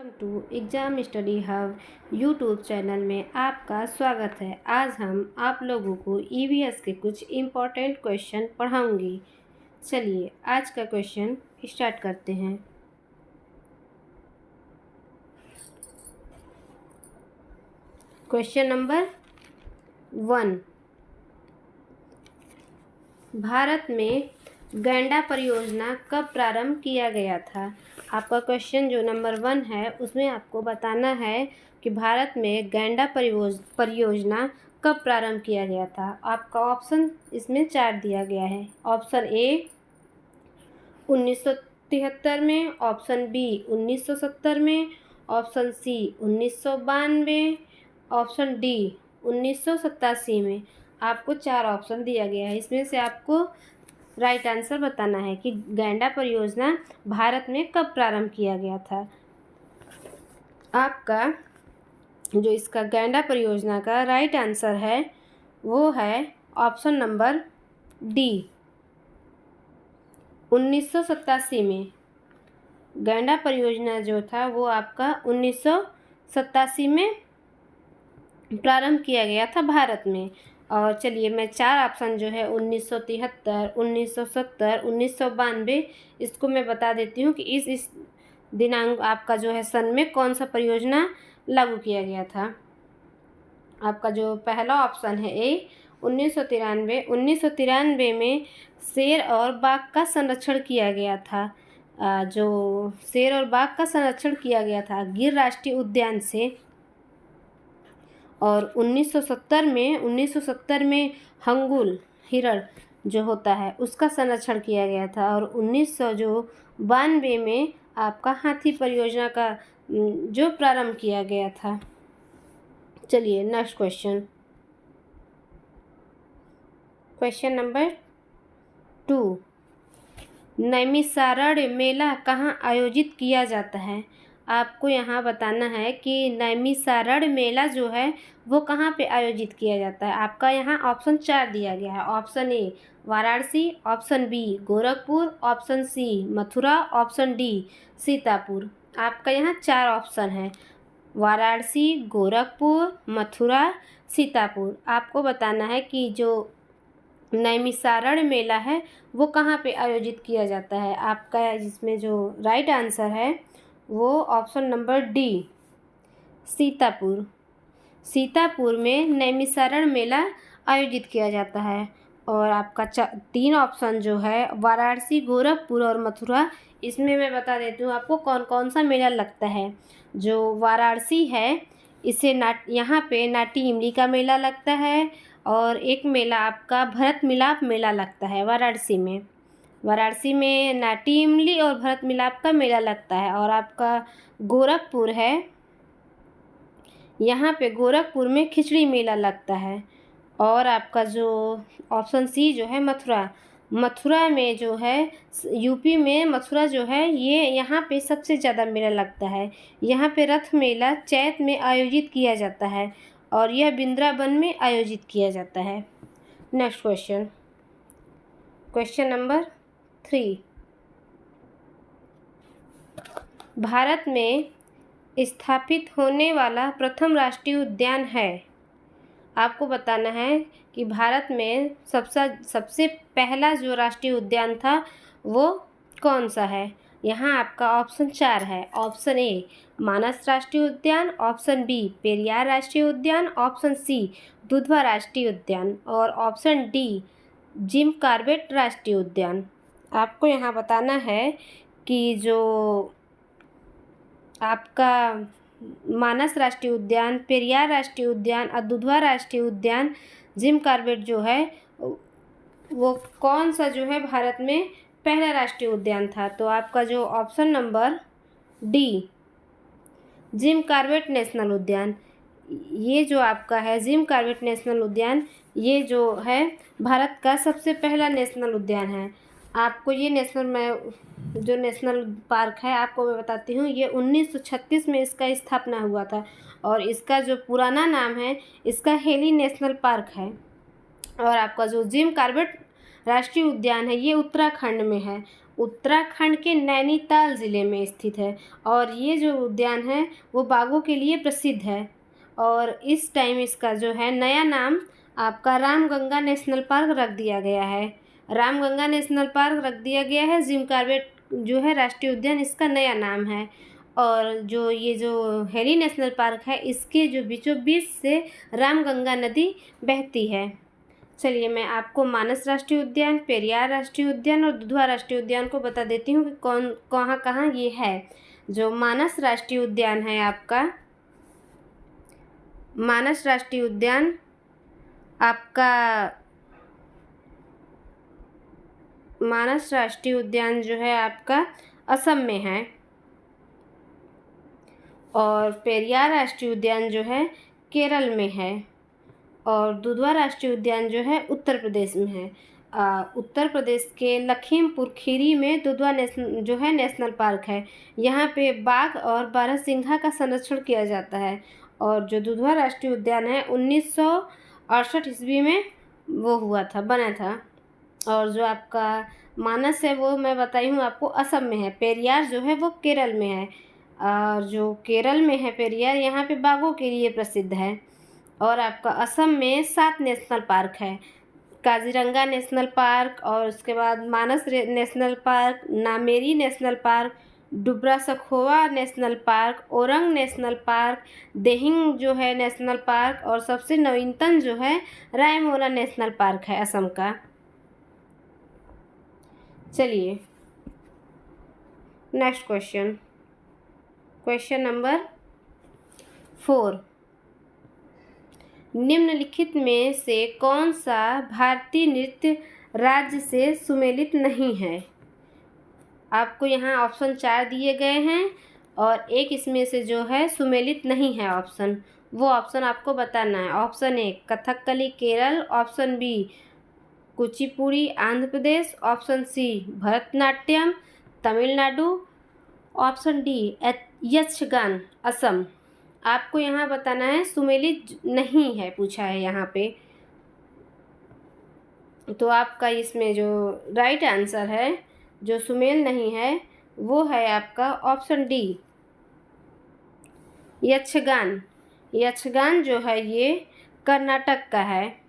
Welcome to exam study hub YouTube channel में आपका स्वागत है। आज हम आप लोगों को ईवीएस के कुछ इम्पोर्टेंट क्वेश्चन पढ़ाऊंगी। चलिए आज का क्वेश्चन स्टार्ट करते हैं। क्वेश्चन नंबर 1, भारत में गैंडा परियोजना कब प्रारंभ किया गया था? आपका क्वेश्चन जो नंबर 1 है उसमें आपको बताना है कि भारत में गैंडा परियोजना कब प्रारंभ किया गया था। आपका ऑप्शन इसमें 4 दिया गया है। ऑप्शन ए 1973 में, ऑप्शन बी 1970 में, ऑप्शन सी 1992, ऑप्शन डी 1987 में। आपको 4 ऑप्शन दिया गया है। इसमें से आपको राइट आंसर बताना है कि गैंडा परियोजना भारत में कब प्रारंभ किया गया था। आपका जो इसका गैंडा परियोजना का राइट आंसर है वो है ऑप्शन नंबर डी 1987 में। गैंडा परियोजना जो था वो आपका 1987 में प्रारंभ किया गया था भारत में। और चलिए मैं 4 ऑप्शन जो है 1973, 1970, 1992 इसको मैं बता देती हूँ कि इस दिनांक आपका जो है सन में कौन सा परियोजना लागू किया गया था। आपका जो पहला ऑप्शन है ए 1993। 1993 में शेर और बाघ का संरक्षण किया गया था। जो शेर और बाघ का संरक्षण किया गया था गिर राष्ट्रीय उद्यान से। और 1970 में हंगुल हिरण जो होता है उसका संरक्षण किया गया था। और 1992 में आपका हाथी परियोजना का जो प्रारंभ किया गया था। चलिए नेक्स्ट क्वेश्चन नंबर 2, नैमिषारण्य मेला कहाँ आयोजित किया जाता है? आपको यहाँ बताना है कि नैमिषारण्य मेला जो है वो कहाँ पे आयोजित किया जाता है। आपका यहाँ ऑप्शन 4 दिया गया है। Option A Varanasi, option B Gorakhpur, option C Mathura, option D Sitapur. आपका यहाँ 4 ऑप्शन है, वाराणसी, गोरखपुर, मथुरा, सीतापुर। आपको बताना है कि जो नैमिषारण्य मेला है वो कहाँ पे आयोजित किया जाता है। आपका जिसमें जो राइट आंसर है वो option number D Sitapur. Sitapur में नैमिषारण्य मेला आयोजित किया जाता है। और आपका 3 ऑप्शन जो है वाराणसी, गोरखपुर और मथुरा, इसमें मैं बता देती हूँ आपको कौन कौन सा मेला लगता है। जो वाराणसी है इसे यहाँ पे नाट्य इमली का मेला लगता है। और एक मेला आपका भरत मिलाप मेला लगता है वाराणसी में। वाराणसी में नाट्य इमली और भरत मिलाप का मेला लगता है। और आपका गोरखपुर है, यहाँ पे गोरखपुर में खिचड़ी मेला लगता है। और आपका जो ऑप्शन सी जो है मथुरा में जो है यूपी में मथुरा जो है ये यहाँ पे सबसे ज़्यादा मेला लगता है। यहाँ पे रथ मेला चैत में आयोजित किया जाता है और यह वृंदावन में आयोजित किया जाता है। नेक्स्ट क्वेश्चन नंबर 3, भारत में स्थापित होने वाला प्रथम राष्ट्रीय उद्यान है। आपको बताना है कि भारत में सबसे पहला जो राष्ट्रीय उद्यान था वो कौन सा है। यहाँ आपका ऑप्शन 4 है। ऑप्शन ए मानस राष्ट्रीय उद्यान, ऑप्शन बी पेरियार राष्ट्रीय उद्यान, ऑप्शन सी दुधवा राष्ट्रीय उद्यान और ऑप्शन डी जिम कॉर्बेट राष्ट्रीय उद्यान। आपको यहाँ बताना है कि जो आपका मानस राष्ट्रीय उद्यान, पेरियार राष्ट्रीय उद्यान और दुधवा राष्ट्रीय उद्यान, जिम कॉर्बेट जो है वो कौन सा जो है भारत में पहला राष्ट्रीय उद्यान था। तो आपका जो option number D Jim Corbett national उद्यान, ये जो आपका है जिम कॉर्बेट नेशनल उद्यान, ये जो है भारत का सबसे पहला नेशनल उद्यान है। आपको ये नेशनल पार्क है आपको मैं बताती हूँ, ये 1936 में इसका स्थापना हुआ था। और इसका जो पुराना नाम है इसका हेली नेशनल पार्क है। और आपका जो जिम कॉर्बेट राष्ट्रीय उद्यान है ये उत्तराखंड में है। उत्तराखंड के नैनीताल ज़िले में स्थित है और ये जो उद्यान है वो बाघों के लिए प्रसिद्ध है। और इस टाइम इसका जो है नया नाम आपका रामगंगा नेशनल पार्क रख दिया गया है। रामगंगा नेशनल पार्क रख दिया गया है। जिम कॉर्बेट जो है राष्ट्रीय उद्यान इसका नया नाम है। और जो ये जो हेली नेशनल पार्क है इसके जो बीचों बीच से रामगंगा नदी बहती है। चलिए मैं आपको मानस राष्ट्रीय उद्यान, पेरियार राष्ट्रीय उद्यान और दुधवा राष्ट्रीय उद्यान को बता देती हूँ कि कौन कहाँ कहाँ ये है। जो मानस राष्ट्रीय उद्यान है आपका, मानस राष्ट्रीय उद्यान आपका, मानस राष्ट्रीय उद्यान जो है आपका असम में है। और पेरियार राष्ट्रीय उद्यान जो है केरल में है। और दुधवा राष्ट्रीय उद्यान जो है उत्तर प्रदेश में है। उत्तर प्रदेश के लखीमपुर खीरी में दुधवा नेशनल पार्क है। यहाँ पे बाघ और बारहसिंघा का संरक्षण किया जाता है। और जो दुधवा राष्ट्रीय उद्यान है 1968 ईस्वी में वो हुआ था, बना था। और जो आपका मानस है वो मैं बताई हूँ आपको असम में है। पेरियार जो है वो केरल में है। और जो केरल में है पेरियार, यहाँ पे बाघों के लिए प्रसिद्ध है। और आपका असम में 7 नेशनल पार्क है। काजीरंगा नेशनल पार्क, और उसके बाद Manas national park, Nameri national park, Dibru Saikhowa national park, Orang national park, Dehing जो है नेशनल पार्क, और सबसे नवीनतम जो है रायमोना नेशनल पार्क है असम का। चलिए नेक्स्ट क्वेश्चन, क्वेश्चन नंबर 4। निम्नलिखित में से कौन सा भारतीय नृत्य राज्य से सुमेलित नहीं है? आपको यहाँ ऑप्शन 4 दिए गए हैं और एक इसमें से जो है सुमेलित नहीं है ऑप्शन, वो ऑप्शन आपको बताना है। Option 1 Kathakali Kerala, option B Kuchipudi Andhra Pradesh, option C Bharatanatyam Tamil Nadu, option D Yakshagana Assam. आपको यहाँ बताना है सुमेलित नहीं है, पूछा है यहाँ पे। तो आपका इसमें जो राइट आंसर है, जो सुमेल नहीं है, वो है आपका ऑप्शन डी यक्षगान। यक्षगान जो है ये कर्नाटक का है।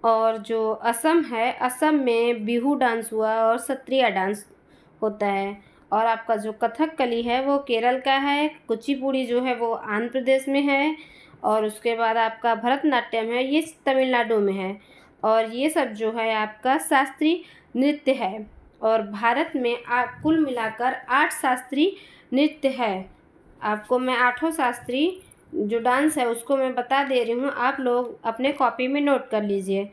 और जो असम है, असम में बिहू डांस हुआ और सत्रिया डांस होता है। और आपका जो कथकली है वो केरल का है। कुचिपुड़ी जो है वो आंध्र प्रदेश में है। और उसके बाद आपका भरतनाट्यम है, ये तमिलनाडु में है। और ये सब जो है आपका शास्त्रीय नृत्य है। और भारत में कुल मिलाकर 8 शास्त्रीय नृत्य है। आपको मैं 8 शास्त्रीय जो डांस है उसको मैं बता दे रही हूँ, आप लोग अपने कॉपी में नोट कर लीजिए।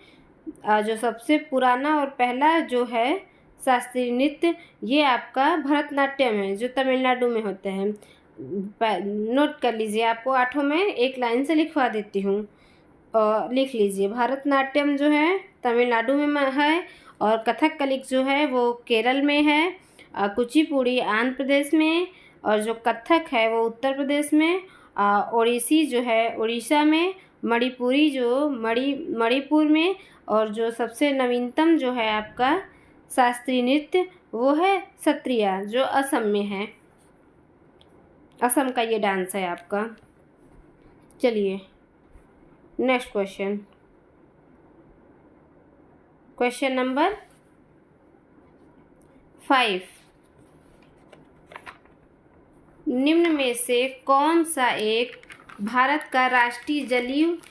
जो सबसे पुराना और पहला जो है शास्त्रीय नृत्य, ये आपका भरतनाट्यम है जो तमिलनाडु में होते हैं। नोट कर लीजिए, आपको 8 में एक लाइन से लिखवा देती हूँ। और लिख लीजिए, भरतनाट्यम जो है तमिलनाडु में है, और कथकली जो है वो केरल में है, कुचिपुड़ी आंध्र प्रदेश में, और जो कथक है वो उत्तर प्रदेश में, ओडिसी जो है उड़ीसा में, मणिपुरी जो मणिपुर में, और जो सबसे नवीनतम जो है आपका शास्त्रीय नृत्य वो है सत्रिया जो असम में है। असम का ये डांस है आपका। चलिए नेक्स्ट क्वेश्चन, क्वेश्चन नंबर 5। निम्न में से कौन सा एक भारत का राष्ट्रीय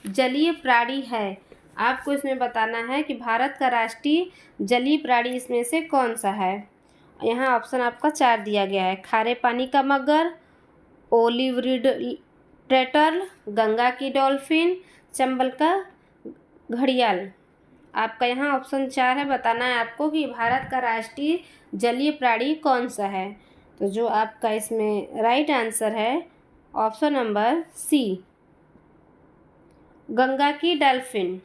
जलीय प्राणी है? आपको इसमें बताना है कि भारत का राष्ट्रीय जलीय प्राणी इसमें से कौन सा है। यहाँ ऑप्शन आपका 4 दिया गया है। खारे पानी का मगर, ओलिव रिड टर्टल, गंगा की डॉल्फिन, चंबल का घड़ियाल। आपका यहाँ ऑप्शन 4 है, बताना है आपको कि भारत का राष्ट्रीय जलीय प्राणी कौन सा है। तो जो आपका इसमें राइट आंसर है ऑप्शन नंबर सी गंगा की डॉल्फिन।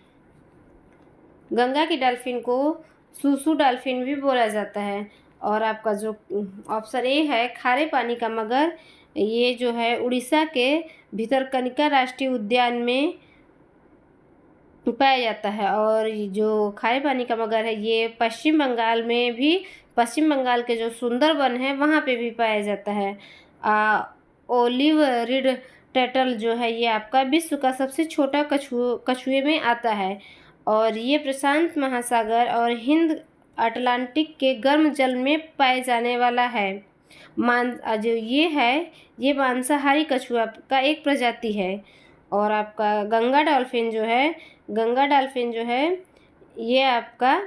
गंगा की डॉल्फिन को सूसू डॉल्फिन भी बोला जाता है। और आपका जो ऑप्शन ए है खारे पानी का मगर, ये जो है उड़ीसा के भितरकनिका राष्ट्रीय उद्यान में पाया जाता है। और जो खारे पानी का मगर है ये पश्चिम बंगाल में भी, पश्चिम बंगाल के जो सुंदरबन है वहाँ पे भी पाया जाता है। ओलिव रिड टर्टल जो है ये आपका विश्व का सबसे छोटा कछुए में आता है। और ये प्रशांत महासागर और हिंद अटलांटिक के गर्म जल में पाए जाने वाला है। जो ये है ये मांसाहारी कछुआ का एक प्रजाति है। और आपका गंगा डॉल्फिन जो है ये आपका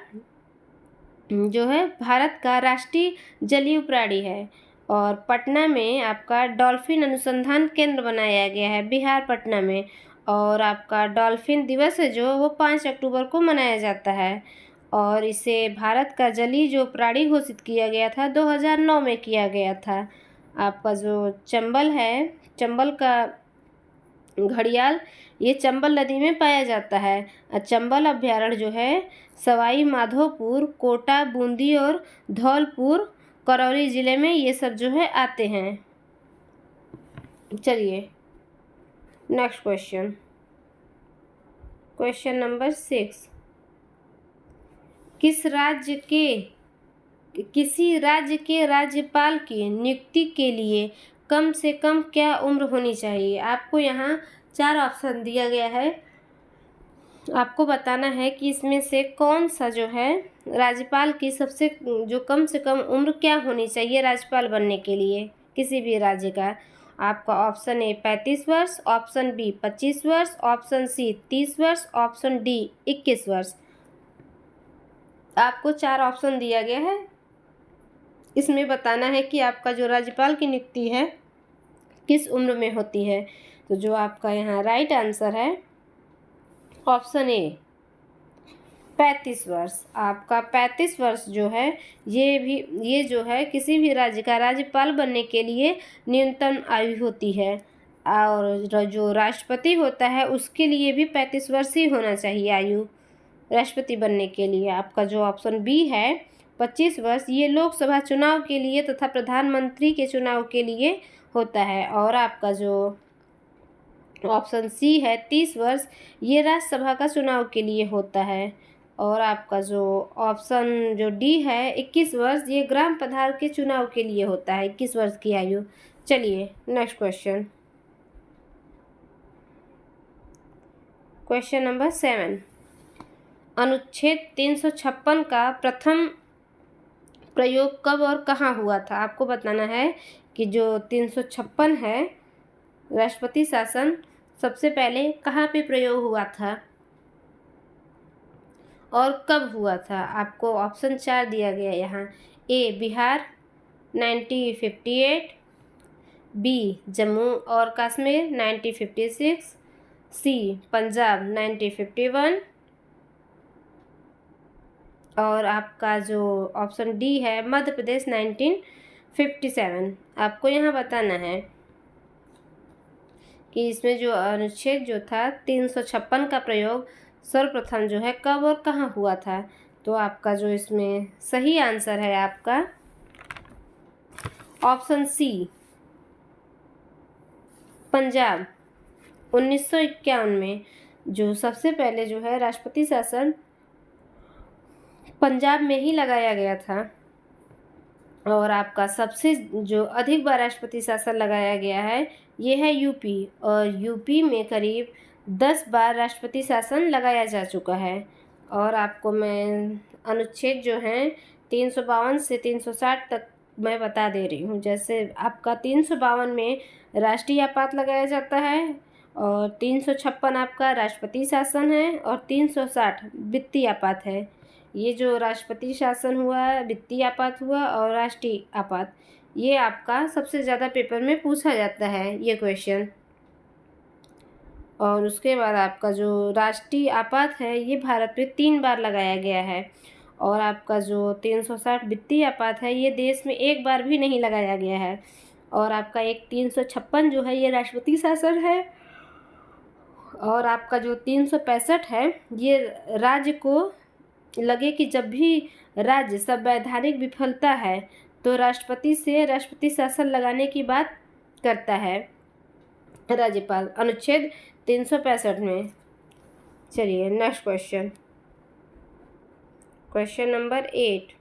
जो है भारत का राष्ट्रीय जलीय प्राणी है। और पटना में आपका डॉल्फिन अनुसंधान केंद्र बनाया गया है, बिहार पटना में। और आपका डॉल्फिन दिवस है जो वो 5 अक्टूबर को मनाया जाता है। और इसे भारत का जलीय जो प्राणी घोषित किया गया था 2009 में किया गया था। आपका जो चंबल है, चंबल का घड़ियाल ये चंबल नदी में पाया जाता है। चंबल अभ्यारण्य जो है सवाई माधोपुर, कोटा, बूंदी और धौलपुर, करौली ज़िले में ये सब जो है आते हैं। चलिए नेक्स्ट क्वेश्चन, क्वेश्चन नंबर 6। किसी राज्य के राज्यपाल की नियुक्ति के लिए कम से कम क्या उम्र होनी चाहिए? आपको यहाँ 4 ऑप्शन दिया गया है। आपको बताना है कि इसमें से कौन सा जो है राज्यपाल की सबसे जो कम से कम उम्र क्या होनी चाहिए राज्यपाल बनने के लिए किसी भी राज्य का। आपका ऑप्शन ए 35 वर्ष, ऑप्शन बी 25 वर्ष, ऑप्शन सी 30 वर्ष, ऑप्शन डी 21 वर्ष। आपको 4 ऑप्शन दिया गया है। इसमें बताना है कि आपका जो राज्यपाल की नियुक्ति है किस उम्र में होती है। तो जो आपका यहाँ राइट आंसर है ऑप्शन ए 35 वर्ष। आपका 35 वर्ष जो है ये जो है किसी भी राज्य का राज्यपाल बनने के लिए न्यूनतम आयु होती है। और जो राष्ट्रपति होता है उसके लिए भी 35 वर्ष ही होना चाहिए आयु राष्ट्रपति बनने के लिए। आपका जो ऑप्शन बी है 25 वर्ष ये लोकसभा चुनाव के लिए तथा प्रधानमंत्री के चुनाव के लिए होता है। और आपका जो ऑप्शन सी है 30 वर्ष ये राज्यसभा का चुनाव के लिए होता है। और आपका जो ऑप्शन जो डी है 21 वर्ष ये ग्राम प्रधान के चुनाव के लिए होता है, 21 वर्ष की आयु। चलिए नेक्स्ट क्वेश्चन, क्वेश्चन नंबर 7। अनुच्छेद 356 का प्रथम प्रयोग कब और कहाँ हुआ था? आपको बताना है कि जो 356 है राष्ट्रपति शासन सबसे पहले कहाँ पे प्रयोग हुआ था और कब हुआ था। आपको ऑप्शन 4 दिया गया यहाँ। ए बिहार 1958, बी जम्मू और कश्मीर 1956, सी पंजाब 1951 और आपका जो ऑप्शन डी है मध्य प्रदेश 1957। आपको यहाँ बताना है कि इसमें जो अनुच्छेद जो था 356 का प्रयोग सर्वप्रथम जो है कब और कहाँ हुआ था। तो आपका जो इसमें सही आंसर है आपका ऑप्शन सी पंजाब 1951 में जो सबसे पहले जो है राष्ट्रपति शासन पंजाब में ही लगाया गया था। और आपका सबसे जो अधिक बार राष्ट्रपति शासन लगाया गया है ये है यूपी। और यूपी में करीब 10 बार राष्ट्रपति शासन लगाया जा चुका है। और आपको मैं अनुच्छेद जो हैं 352 से 360 तक मैं बता दे रही हूँ। जैसे आपका 352 में राष्ट्रीय आपात लगाया जाता है और 356 आपका राष्ट्रपति शासन है और 360 वित्तीय आपात है। ये जो राष्ट्रपति शासन हुआ, वित्तीय आपात हुआ और राष्ट्रीय आपात ये आपका सबसे ज़्यादा पेपर में पूछा जाता है ये क्वेश्चन। और उसके बाद आपका जो राष्ट्रीय आपात है ये भारत में 3 बार लगाया गया है। और आपका जो 360 वित्तीय आपात है ये देश में 1 बार भी नहीं लगाया गया है। और आपका एक 356 जो है ये राष्ट्रपति शासन है। और आपका जो 365 है ये राज्य को लगे कि जब भी राज्य संवैधानिक विफलता है तो राष्ट्रपति से राष्ट्रपति शासन लगाने की बात करता है राज्यपाल अनुच्छेद 365 में। चलिए नेक्स्ट क्वेश्चन, क्वेश्चन नंबर 8।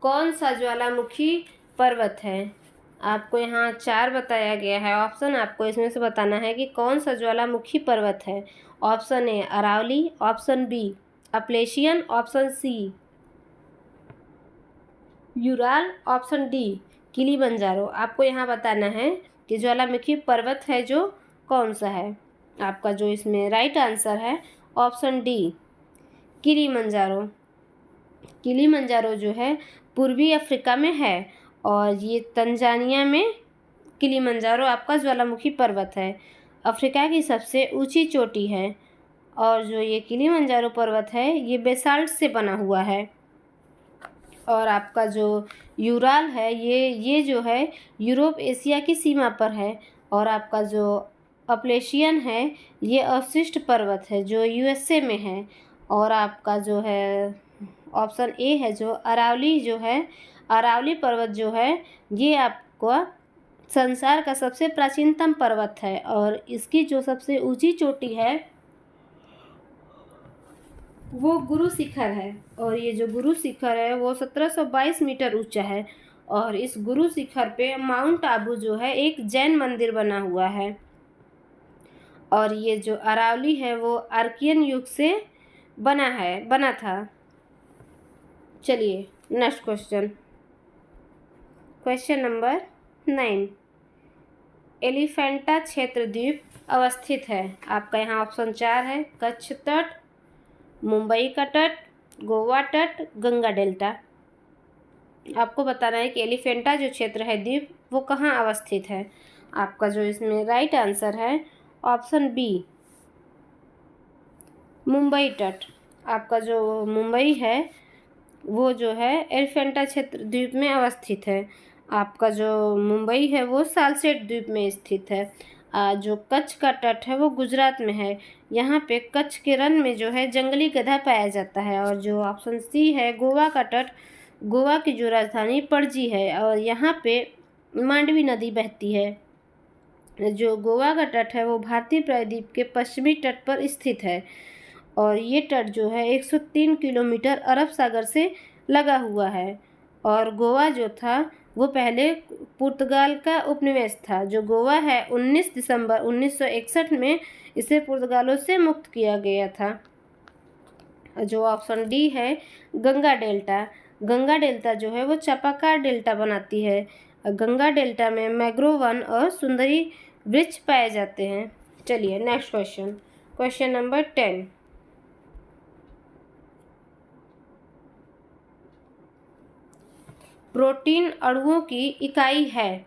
कौन सा ज्वालामुखी पर्वत है? आपको यहाँ 4 बताया गया है ऑप्शन, आपको इसमें से बताना है कि कौन सा ज्वालामुखी पर्वत है। Option A Aravalli, option B Appalachian, option C Ural, option D Kilimanjaro. आपको यहाँ बताना है कि ज्वालामुखी पर्वत है जो कौन सा है। आपका जो इसमें राइट आंसर है ऑप्शन डी किलिमंजारो। किलिमंजारो जो है पूर्वी अफ्रीका में है और ये तंजानिया में किलिमंजारो आपका ज्वालामुखी पर्वत है। अफ्रीका की सबसे ऊंची चोटी है और जो ये किलिमंजारो पर्वत है ये बेसाल्ट से बना हुआ है। और आपका जो यूराल है ये जो है यूरोप एशिया की सीमा पर है। और आपका जो अपलेशियन है ये अवशिष्ट पर्वत है जो यूएसए में है। और आपका जो है ऑप्शन ए है जो अरावली जो है, अरावली पर्वत जो है ये आपका संसार का सबसे प्राचीनतम पर्वत है और इसकी जो सबसे ऊंची चोटी है वो गुरु शिखर है। और ये जो गुरु शिखर है वो 1722 मीटर ऊंचा है। और इस गुरु शिखर पे माउंट आबू जो है एक जैन मंदिर बना हुआ है। और ये जो अरावली है वो आर्कियन युग से बना था। चलिए next question, question number 9। Elephanta क्षेत्र द्वीप अवस्थित है। आपका यहाँ ऑप्शन 4 है, कच्छ तट, मुंबई का तट, गोवा तट, गंगा डेल्टा। आपको बताना है कि एलिफेंटा जो क्षेत्र है द्वीप वो कहाँ अवस्थित है। आपका जो इसमें राइट आंसर है ऑप्शन बी मुंबई तट। आपका जो मुंबई है वो जो है एलिफेंटा क्षेत्र द्वीप में अवस्थित है। आपका जो मुंबई है वो सालसेट द्वीप में स्थित है। जो कच्छ का तट है वो गुजरात में है। यहाँ पे कच्छ के रण में जो है जंगली गधा पाया जाता है। और जो ऑप्शन सी है गोवा का तट, गोवा की जो राजधानी पणजी है और यहाँ पे मांडवी नदी बहती है। जो गोवा का तट है वो भारतीय प्रायद्वीप के पश्चिमी तट पर स्थित है। और ये तट जो है 103 किलोमीटर अरब सागर से लगा हुआ है। और गोवा जो था वो पहले पुर्तगाल का उपनिवेश था। जो गोवा है 19 दिसंबर 1961 में इसे पुर्तगालों से मुक्त किया गया था। जो ऑप्शन डी है गंगा डेल्टा, गंगा डेल्टा जो है वो चापाकार डेल्टा बनाती है। गंगा डेल्टा में मैंग्रोव वन और सुंदरी वृक्ष पाए जाते हैं। चलिए next question, question number 10। Protein अणुओं की इकाई है।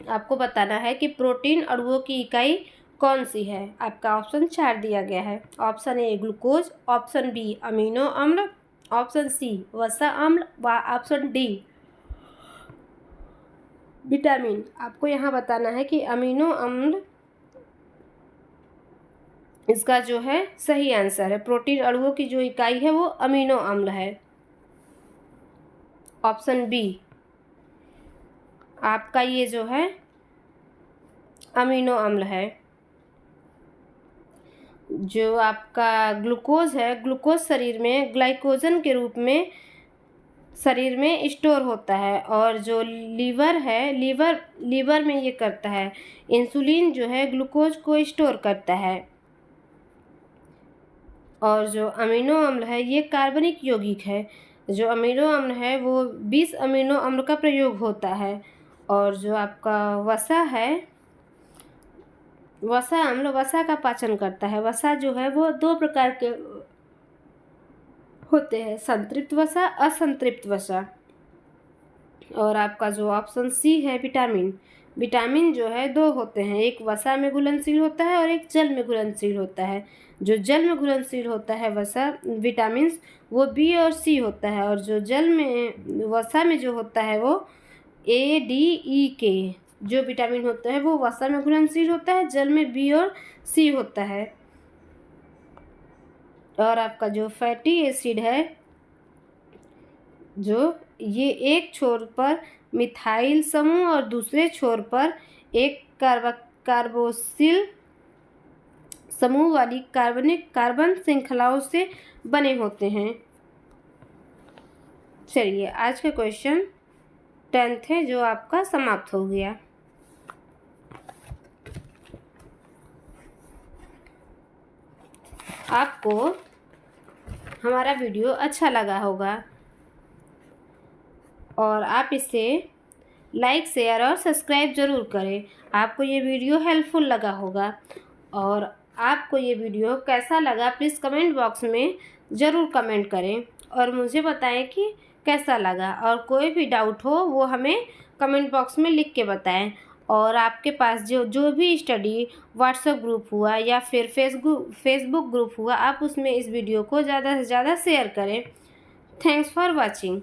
आपको बताना है कि प्रोटीन अणुओं की इकाई कौन सी है। आपका ऑप्शन 4 दिया गया है। Option A glucose, option B amino अम्ल, ऑप्शन सी वसा अम्ल व ऑप्शन डी विटामिन। आपको यहाँ बताना है कि अमीनो अम्ल इसका जो है सही आंसर है। प्रोटीन अणुओं की जो इकाई है वो अमीनो अम्ल है। ऑप्शन बी आपका ये जो है अमीनो अम्ल है। जो आपका ग्लूकोज है, ग्लूकोज शरीर में ग्लाइकोजन के रूप में शरीर में स्टोर होता है। और जो लीवर है, लीवर में ये करता है। इंसुलिन जो है ग्लूकोज को स्टोर करता है। और जो अमीनो अम्ल है ये कार्बनिक यौगिक है। जो अमीनो अम्ल है वो 20 अमीनो अम्ल का प्रयोग होता है। और जो आपका वसा है, वसा अम्ल वसा का पाचन करता है। वसा जो है वो 2 प्रकार के होते हैं, संतृप्त वसा, असंतृप्त वसा। और आपका जो ऑप्शन सी है विटामिन, विटामिन जो है 2 होते हैं, एक वसा में घुलनशील होता है और एक जल में घुलनशील होता है। जो जल में घुलनशील होता है वसा विटामिन्स वो बी और सी होता है। और जो जल में वसा में जो होता है वो ए डी ई के जो विटामिन होता है वो वसा में घुलनशील होता है, जल में बी और सी होता है। और आपका जो फैटी एसिड है जो ये एक छोर पर मिथाइल समूह और दूसरे छोर पर एक कार्बोक्सिल समूह वाली कार्बन श्रृंखलाओं से बने होते हैं। चलिए आज का क्वेश्चन 10th है जो आपका समाप्त हो गया। आपको हमारा वीडियो अच्छा लगा होगा और आप इसे लाइक, शेयर और सब्सक्राइब ज़रूर करें। आपको ये वीडियो हेल्पफुल लगा होगा और आपको ये वीडियो कैसा लगा प्लीज़ कमेंट बॉक्स में ज़रूर कमेंट करें और मुझे बताएं कि कैसा लगा, और कोई भी डाउट हो वो हमें कमेंट बॉक्स में लिख के बताएं। और आपके पास जो भी स्टडी व्हाट्सएप ग्रुप हुआ या फिर फेसबुक ग्रुप हुआ, आप उसमें इस वीडियो को ज़्यादा से ज़्यादा शेयर करें। Thanks for watching.